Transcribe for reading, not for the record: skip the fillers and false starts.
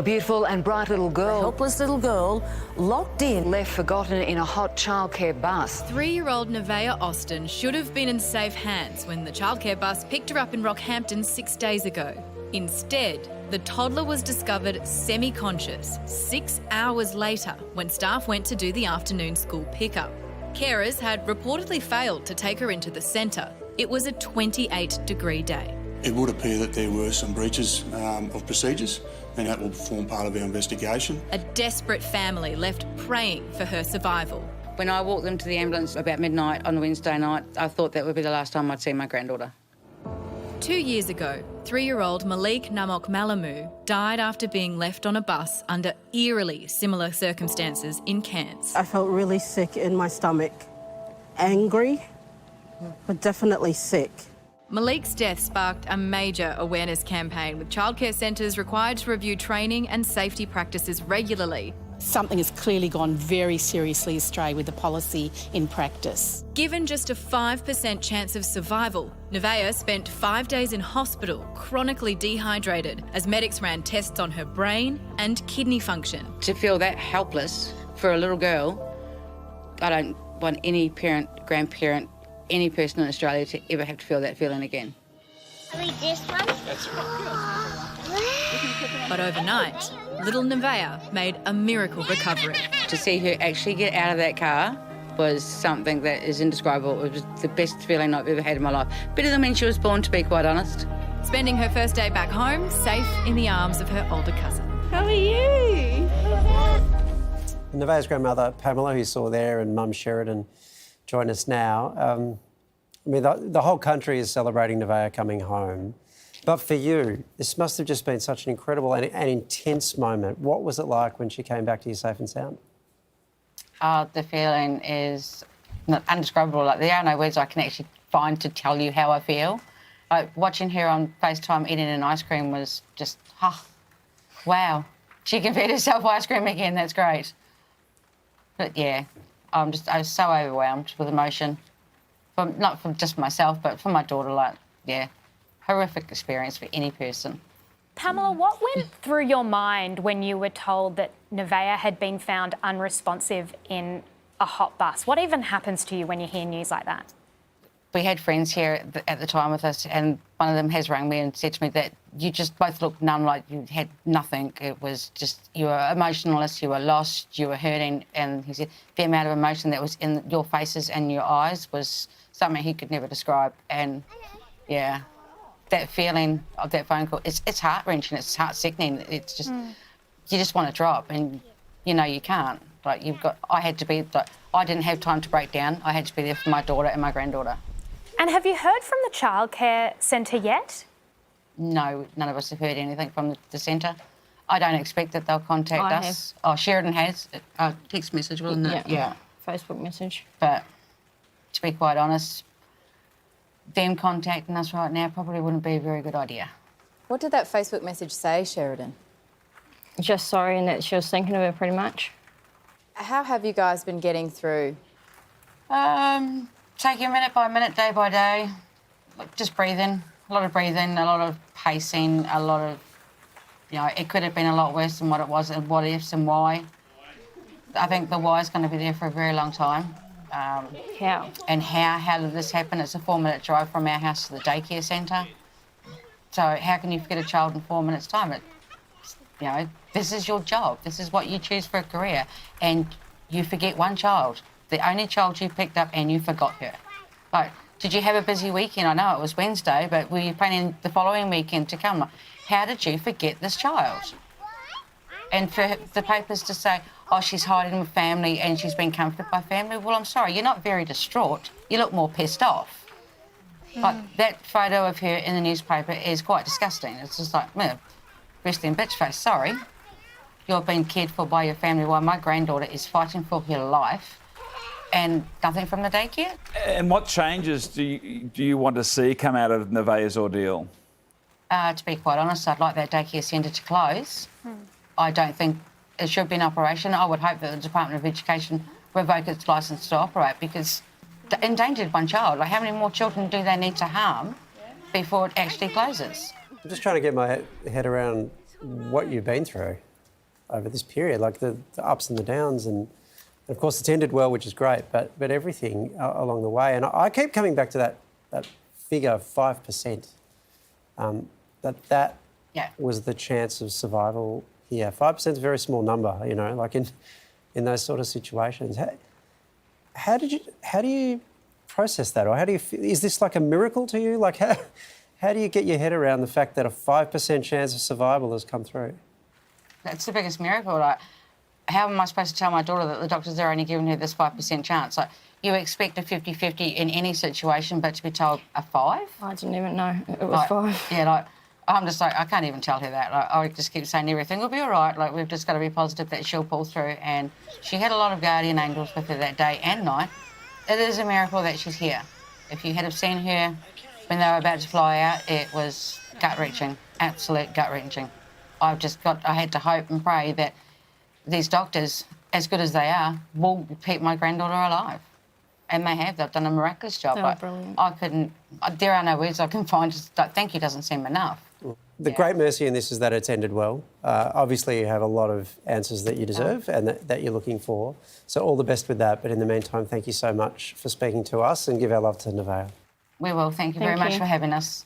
A beautiful and bright little girl. A helpless little girl locked in. Left forgotten in a hot childcare bus. 3-year-old Neveah Austin should have been in safe hands when the childcare bus picked her up in Rockhampton 6 days ago. Instead, the toddler was discovered semi-conscious 6 hours later when staff went to do the afternoon school pickup. Carers had reportedly failed to take her into the centre. It was a 28-degree day. It would appear that there were some breaches of procedures, and that will form part of our investigation. A desperate family left praying for her survival. When I walked into the ambulance about midnight on a Wednesday night, I thought that would be the last time I'd see my granddaughter. 2 years ago, 3-year-old Malik Namok Malamu died after being left on a bus under eerily similar circumstances in Cairns. I felt really sick in my stomach. Angry, but definitely sick. Malik's death sparked a major awareness campaign, with childcare centres required to review training and safety practices regularly. Something has clearly gone very seriously astray with the policy in practice. Given just a 5% chance of survival, Nevaeh spent 5 days in hospital, chronically dehydrated, as medics ran tests on her brain and kidney function. To feel that helpless for a little girl, I don't want any parent, grandparent, any person in Australia to ever have to feel that feeling again. Read this one. That's But overnight, little Nevaeh made a miracle recovery. To see her actually get out of that car was something that is indescribable. It was the best feeling I've ever had in my life. Better than when she was born, to be quite honest. Spending her first day back home, safe in the arms of her older cousin. How are you? Nevaeh's grandmother, Pamela, who you saw there, and Mum Sheridan join us now. I mean, the whole country is celebrating Nevaeh coming home. But for you, this must have just been such an incredible and intense moment. What was it like when she came back to you safe and sound? The feeling is not indescribable. Like, there are no words I can actually find to tell you how I feel. Like, watching her on FaceTime eating an ice cream was just, wow. She can feed herself ice cream again, that's great. But yeah, I was so overwhelmed with emotion. Not from just myself, but for my daughter, like, yeah, horrific experience for any person. Pamela, what went through your mind when you were told that Nevaeh had been found unresponsive in a hot bus? What even happens to you when you hear news like that? We had friends here at the time with us, and one of them has rang me and said to me that you just both looked numb, like you had nothing. It was just, you were emotionless, you were lost, you were hurting, and he said the amount of emotion that was in your faces and your eyes was something he could never describe. And yeah, that feeling of that phone call, it's heart-wrenching, it's heart-sickening. It's just, you just want to drop, and you know you can't. Like, I didn't have time to break down. I had to be there for my daughter and my granddaughter. And have you heard from the childcare centre yet? No, none of us have heard anything from the centre. I don't expect that they'll contact us. Oh, Sheridan has. A text message, wasn't it? Yeah. Facebook message. But to be quite honest, them contacting us right now probably wouldn't be a very good idea. What did that Facebook message say, Sheridan? Just sorry, and that she was thinking of her pretty much. How have you guys been getting through? Taking minute by minute, day by day, just breathing, a lot of pacing, a lot of, it could have been a lot worse than what it was, and what ifs and why. I think the why is going to be there for a very long time. How? And how did this happen? It's a 4-minute drive from our house to the daycare centre. So how can you forget a child in 4 minutes' time? This is your job. This is what you choose for a career. And you forget one child, the only child you picked up, and you forgot her. Like, did you have a busy weekend? I know it was Wednesday, but were you planning the following weekend to come? How did you forget this child? And for the papers to say, oh, she's hiding with family and she's been comforted by family, well, I'm sorry, you're not very distraught. You look more pissed off. Like, that photo of her in the newspaper is quite disgusting. It's just like, wrestling bitch face, sorry. You're being cared for by your family while my granddaughter is fighting for her life and nothing from the daycare. And what changes do you want to see come out of Nevaeh's ordeal? To be quite honest, I'd like that daycare centre to close. I don't think it should be in operation. I would hope that the Department of Education revoke its licence to operate, because endangered one child. Like, how many more children do they need to harm before it actually closes? I'm just trying to get my head around what you've been through. over this period, like the ups and the downs, and of course it's ended well, which is great, but everything along the way. And I keep coming back to that figure of 5%, that was the chance of survival here. 5% is a very small number, you know, like in those sort of situations. How do you process that, or how do you feel? Is this like a miracle to you? Like how do you get your head around the fact that a 5% chance of survival has come through? That's the biggest miracle. Like, how am I supposed to tell my daughter that the doctors are only giving her this 5% chance? Like, you expect a 50-50 in any situation, but to be told a 5? I didn't even know it was 5. Yeah, like, I'm just like, I can't even tell her that. Like, I just keep saying everything will be all right. Like, we've just got to be positive that she'll pull through. And she had a lot of guardian angels with her that day and night. It is a miracle that she's here. If you had have seen her when they were about to fly out, it was gut-wrenching, absolute gut-wrenching. I had to hope and pray that these doctors, as good as they are, will keep my granddaughter alive. And they have. They've done a miraculous job. They were brilliant. I couldn't... There are no words I can find. Just like, thank you doesn't seem enough. The great mercy in this is that it's ended well. Obviously, you have a lot of answers that you deserve and that you're looking for. So all the best with that. But in the meantime, thank you so much for speaking to us, and give our love to Nevaeh. We will. Thank you very much for having us.